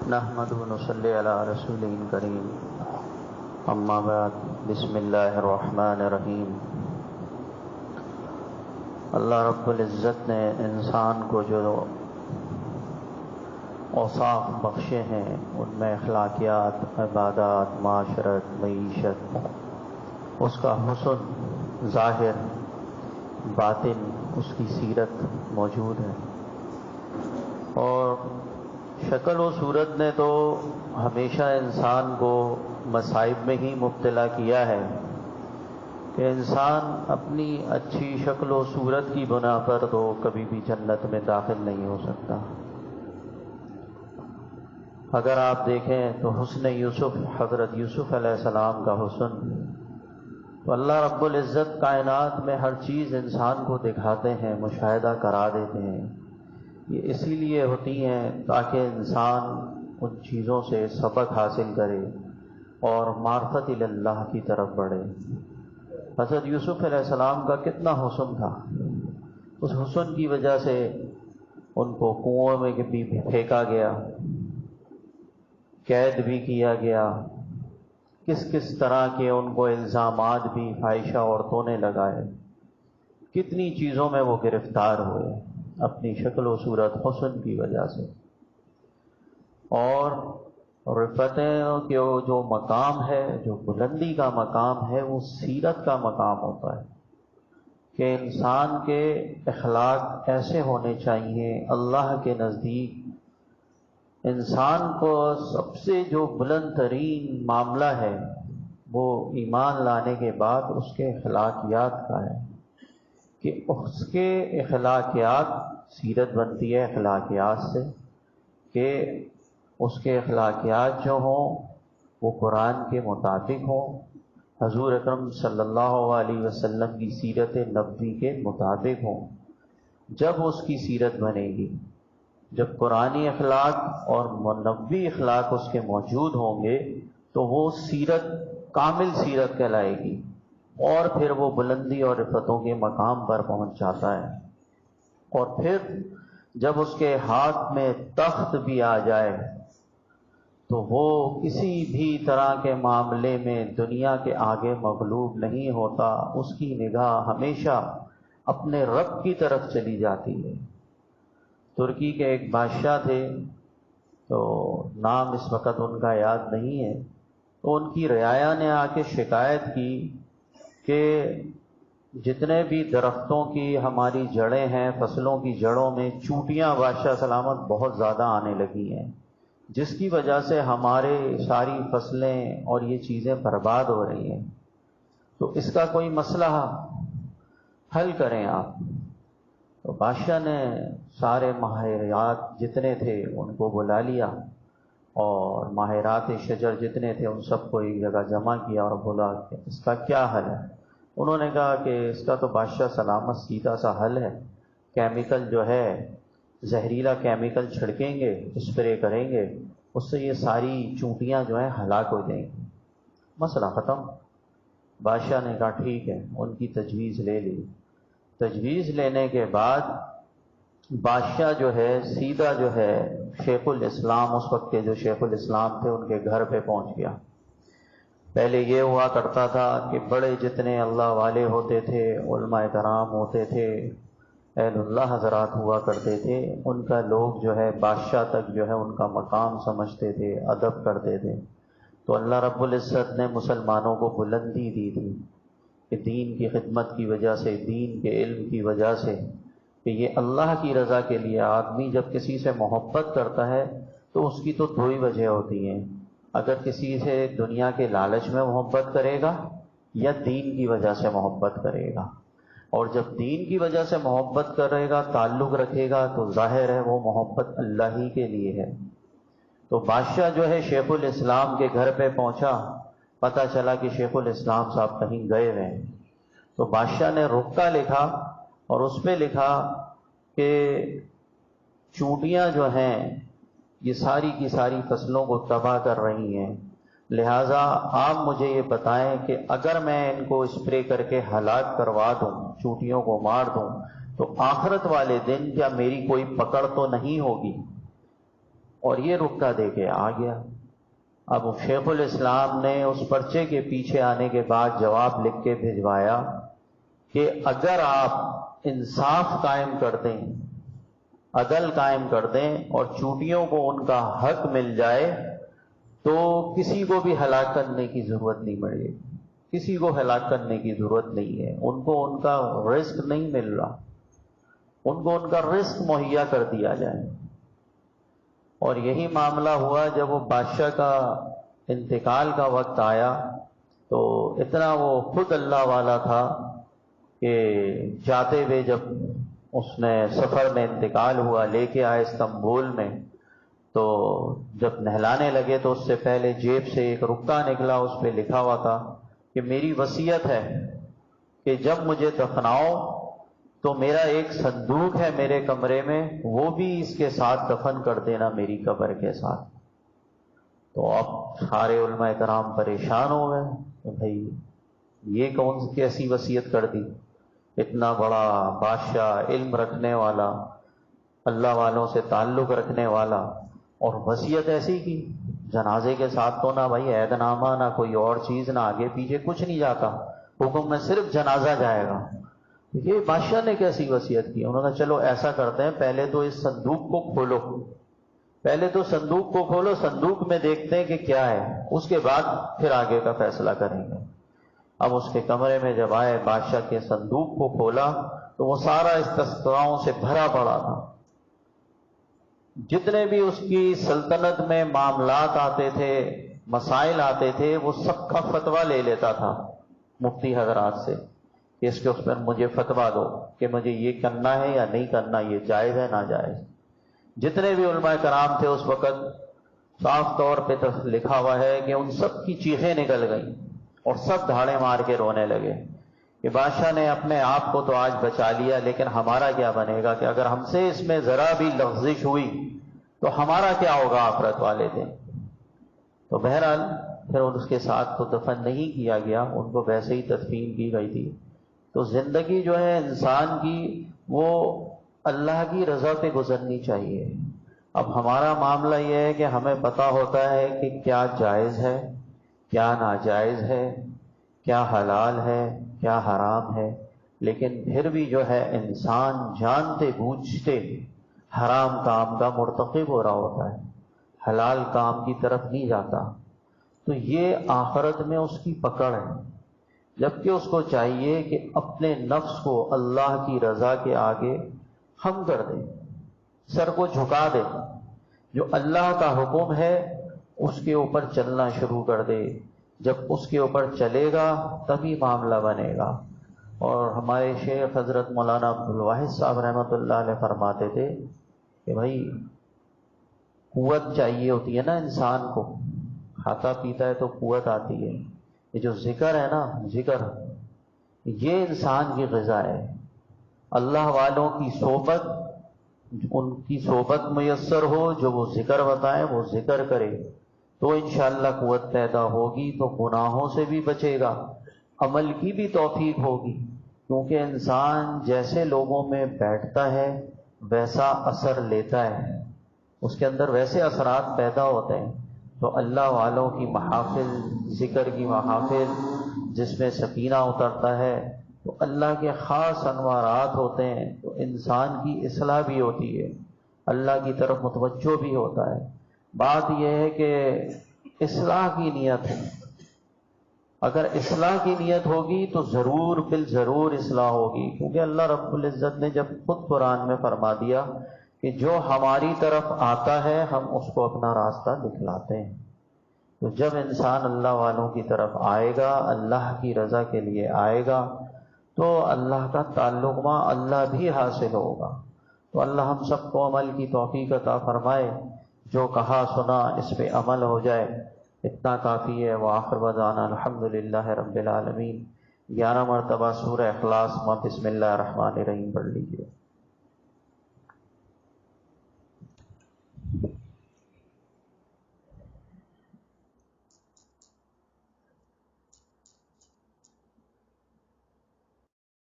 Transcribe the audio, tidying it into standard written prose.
نحمد و نصلی علی رسول کریم، اما بعد، بسم اللہ الرحمن الرحیم۔ اللہ رب العزت نے انسان کو جو اوصاف بخشے ہیں ان میں اخلاقیات، عبادات، معاشرت، معیشت، اس کا حسن ظاہر باطن، اس کی سیرت موجود ہے۔ اور شکل و صورت نے تو ہمیشہ انسان کو مصائب میں ہی مبتلا کیا ہے کہ انسان اپنی اچھی شکل و صورت کی بنا پر تو کبھی بھی جنت میں داخل نہیں ہو سکتا۔ اگر آپ دیکھیں تو حسن یوسف، حضرت یوسف علیہ السلام کا حسن، تو اللہ رب العزت کائنات میں ہر چیز انسان کو دکھاتے ہیں، مشاہدہ کرا دیتے ہیں۔ یہ اسی لیے ہوتی ہیں تاکہ انسان ان چیزوں سے سبق حاصل کرے اور معرفت اللہ کی طرف بڑھے۔ حضرت یوسف علیہ السلام کا کتنا حسن تھا، اس حسن کی وجہ سے ان کو کنویں میں بھی پھینکا گیا، قید بھی کیا گیا، کس طرح کے ان کو الزامات بھی فاحشہ عورتوں نے لگائے، کتنی چیزوں میں وہ گرفتار ہوئے اپنی شکل و صورت، حسن کی وجہ سے۔ اور رفتیں کے جو مقام ہے، جو بلندی کا مقام ہے، وہ سیرت کا مقام ہوتا ہے کہ انسان کے اخلاق ایسے ہونے چاہیے۔ اللہ کے نزدیک انسان کو سب سے جو بلند ترین معاملہ ہے وہ ایمان لانے کے بعد اس کے اخلاقیات کا ہے کہ اس کے اخلاقیات، سیرت بنتی ہے اخلاقیات سے، کہ اس کے اخلاقیات جو ہوں وہ قرآن کے مطابق ہوں، حضور اکرم صلی اللہ علیہ وسلم کی سیرت نبوی کے مطابق ہوں۔ جب اس کی سیرت بنے گی، جب قرآنی اخلاق اور نبوی اخلاق اس کے موجود ہوں گے تو وہ سیرت کامل سیرت کہلائے گی، اور پھر وہ بلندی اور رفتوں کے مقام پر پہنچ جاتا ہے۔ اور پھر جب اس کے ہاتھ میں تخت بھی آ جائے تو وہ کسی بھی طرح کے معاملے میں دنیا کے آگے مغلوب نہیں ہوتا، اس کی نگاہ ہمیشہ اپنے رب کی طرف چلی جاتی ہے۔ ترکی کے ایک بادشاہ تھے، تو نام اس وقت ان کا یاد نہیں ہے، تو ان کی رعایا نے آ کے شکایت کی کہ جتنے بھی درختوں کی ہماری جڑیں ہیں، فصلوں کی جڑوں میں چونٹیاں بادشاہ سلامت بہت زیادہ آنے لگی ہیں، جس کی وجہ سے ہمارے ساری فصلیں اور یہ چیزیں برباد ہو رہی ہیں، تو اس کا کوئی مسئلہ حل کریں آپ۔ تو بادشاہ نے سارے ماہرات جتنے تھے ان کو بلا لیا، اور ماہرات شجر جتنے تھے ان سب کو ایک جگہ جمع کیا اور بولا کہ اس کا کیا حل ہے۔ انہوں نے کہا کہ اس کا تو بادشاہ سلامت سیدھا سا حل ہے، کیمیکل جو ہے، زہریلا کیمیکل چھڑکیں گے، اسپرے کریں گے، اس سے یہ ساری چونٹیاں جو ہیں ہلاک ہو جائیں گی، مسئلہ ختم۔ بادشاہ نے کہا ٹھیک ہے، ان کی تجویز لے لی۔ تجویز لینے کے بعد بادشاہ جو ہے سیدھا جو ہے شیخ الاسلام، اس وقت کے جو شیخ الاسلام تھے، ان کے گھر پہ پہنچ گیا۔ پہلے یہ ہوا کرتا تھا کہ بڑے جتنے اللہ والے ہوتے تھے، علماء کرام ہوتے تھے، اہل اللہ حضرات ہوا کرتے تھے، ان کا لوگ جو ہے بادشاہ تک جو ہے ان کا مقام سمجھتے تھے، ادب کرتے تھے۔ تو اللہ رب العزت نے مسلمانوں کو بلندی دی تھی کہ دین کی خدمت کی وجہ سے، دین کے علم کی وجہ سے، کہ یہ اللہ کی رضا کے لیے آدمی جب کسی سے محبت کرتا ہے تو اس کی تو دو ہی وجہ ہوتی ہیں، اگر کسی سے دنیا کے لالچ میں محبت کرے گا یا دین کی وجہ سے محبت کرے گا۔ اور جب دین کی وجہ سے محبت کرے گا، تعلق رکھے گا، تو ظاہر ہے وہ محبت اللہ ہی کے لیے ہے۔ تو بادشاہ جو ہے شیخ الاسلام کے گھر پہ پہنچا، پتہ چلا کہ شیخ الاسلام صاحب کہیں گئے ہوئے ہیں، تو بادشاہ نے رکا لکھا اور اس پہ لکھا کہ چونٹیاں جو ہیں یہ ساری کی ساری فصلوں کو تباہ کر رہی ہیں، لہٰذا آپ مجھے یہ بتائیں کہ اگر میں ان کو اسپرے کر کے ہلاک کروا دوں، چونٹیوں کو مار دوں، تو آخرت والے دن کیا میری کوئی پکڑ تو نہیں ہوگی؟ اور یہ رکا دے کے آ گیا۔ اب شیخ الاسلام نے اس پرچے کے پیچھے آنے کے بعد جواب لکھ کے بھجوایا کہ اگر آپ انصاف قائم کر دیں، عدل قائم کر دیں اور چوٹیوں کو ان کا حق مل جائے تو کسی کو بھی ہلاک کرنے کی ضرورت نہیں پڑے گی، کسی کو ہلاک کرنے کی ضرورت نہیں ہے، ان کو ان کا رزق نہیں مل رہا، ان کو ان کا رزق مہیا کر دیا جائے۔ اور یہی معاملہ ہوا جب وہ بادشاہ کا انتقال کا وقت آیا تو اتنا وہ خود اللہ والا تھا کہ جاتے ہوئے جب اس نے سفر میں انتقال ہوا، لے کے آئے استنبول میں، تو جب نہلانے لگے تو اس سے پہلے جیب سے ایک رکا نکلا، اس پہ لکھا ہوا تھا کہ میری وصیت ہے کہ جب مجھے دفناؤ تو میرا ایک صندوق ہے میرے کمرے میں، وہ بھی اس کے ساتھ دفن کر دینا میری قبر کے ساتھ۔ تو اب سارے علماء کرام پریشان ہو گئے کہ بھائی یہ کون سی کیسی وصیت کر دی، اتنا بڑا بادشاہ، علم رکھنے والا، اللہ والوں سے تعلق رکھنے والا، اور وصیت ایسی کی۔ جنازے کے ساتھ تو نہ بھائی عہد نامہ، نہ کوئی اور چیز، نہ آگے پیچھے کچھ نہیں جاتا، حکم میں صرف جنازہ جائے گا۔ یہ بادشاہ نے کیسی وصیت کی؟ انہوں نے چلو ایسا کرتے ہیں، پہلے تو اس صندوق کو کھولو، پہلے تو صندوق کو کھولو، صندوق میں دیکھتے ہیں کہ کیا ہے، اس کے بعد پھر آگے کا فیصلہ کریں گے۔ اب اس کے کمرے میں جب آئے، بادشاہ کے صندوق کو کھولا تو وہ سارا استسقاؤں سے بھرا پڑا تھا۔ جتنے بھی اس کی سلطنت میں معاملات آتے تھے، مسائل آتے تھے، وہ سب کا فتویٰ لے لیتا تھا مفتی حضرات سے کہ اس کے پر مجھے فتویٰ دو کہ مجھے یہ کرنا ہے یا نہیں کرنا، یہ جائز ہے ناجائز۔ جتنے بھی علماء کرام تھے اس وقت، صاف طور پہ لکھا ہوا ہے کہ ان سب کی چیخیں نکل گئیں اور سب دھاڑے مار کے رونے لگے کہ بادشاہ نے اپنے آپ کو تو آج بچا لیا، لیکن ہمارا کیا بنے گا؟ کہ اگر ہم سے اس میں ذرا بھی لغزش ہوئی تو ہمارا کیا ہوگا آخرت والے دن؟ تو بہرحال پھر اس کے ساتھ تو دفن نہیں کیا گیا، ان کو ویسے ہی تدفین کی گئی تھی۔ تو زندگی جو ہے انسان کی، وہ اللہ کی رضا پہ گزرنی چاہیے۔ اب ہمارا معاملہ یہ ہے کہ ہمیں پتہ ہوتا ہے کہ کیا جائز ہے، کیا ناجائز ہے، کیا حلال ہے، کیا حرام ہے، لیکن پھر بھی جو ہے انسان جانتے بوجھتے حرام کام کا مرتکب ہو رہا ہوتا ہے، حلال کام کی طرف نہیں جاتا۔ تو یہ آخرت میں اس کی پکڑ ہے، جبکہ اس کو چاہیے کہ اپنے نفس کو اللہ کی رضا کے آگے خم کر دے، سر کو جھکا دے، جو اللہ کا حکم ہے اس کے اوپر چلنا شروع کر دے۔ جب اس کے اوپر چلے گا تبھی معاملہ بنے گا۔ اور ہمارے شیخ حضرت مولانا عبدالواحد صاحب رحمۃ اللہ علیہ فرماتے تھے کہ بھائی قوت چاہیے ہوتی ہے نا انسان کو، کھاتا پیتا ہے تو قوت آتی ہے، یہ جو ذکر ہے نا، ذکر یہ انسان کی غذا ہے۔ اللہ والوں کی صحبت، ان کی صحبت میسر ہو، جو وہ ذکر بتائیں وہ ذکر کرے تو انشاءاللہ قوت پیدا ہوگی، تو گناہوں سے بھی بچے گا، عمل کی بھی توفیق ہوگی، کیونکہ انسان جیسے لوگوں میں بیٹھتا ہے ویسا اثر لیتا ہے، اس کے اندر ویسے اثرات پیدا ہوتے ہیں۔ تو اللہ والوں کی محافل، ذکر کی محافل جس میں سکینہ اترتا ہے تو اللہ کے خاص انوارات ہوتے ہیں، تو انسان کی اصلاح بھی ہوتی ہے، اللہ کی طرف متوجہ بھی ہوتا ہے۔ بات یہ ہے کہ اصلاح کی نیت ہے، اگر اصلاح کی نیت ہوگی تو ضرور بالضرور اصلاح ہوگی، کیونکہ اللہ رب العزت نے جب خود قرآن میں فرما دیا کہ جو ہماری طرف آتا ہے ہم اس کو اپنا راستہ دکھلاتے ہیں۔ تو جب انسان اللہ والوں کی طرف آئے گا، اللہ کی رضا کے لیے آئے گا، تو اللہ کا تعلق مع اللہ بھی حاصل ہوگا۔ تو اللہ ہم سب کو عمل کی توفیق عطا فرمائے، جو کہا سنا اس پہ عمل ہو جائے، اتنا کافی ہے۔ وآخر دعوانا الحمدللہ رب العالمین۔ 11 مرتبہ سورہ اخلاص میں بسم اللہ الرحمن الرحیم پڑھ لیجیے۔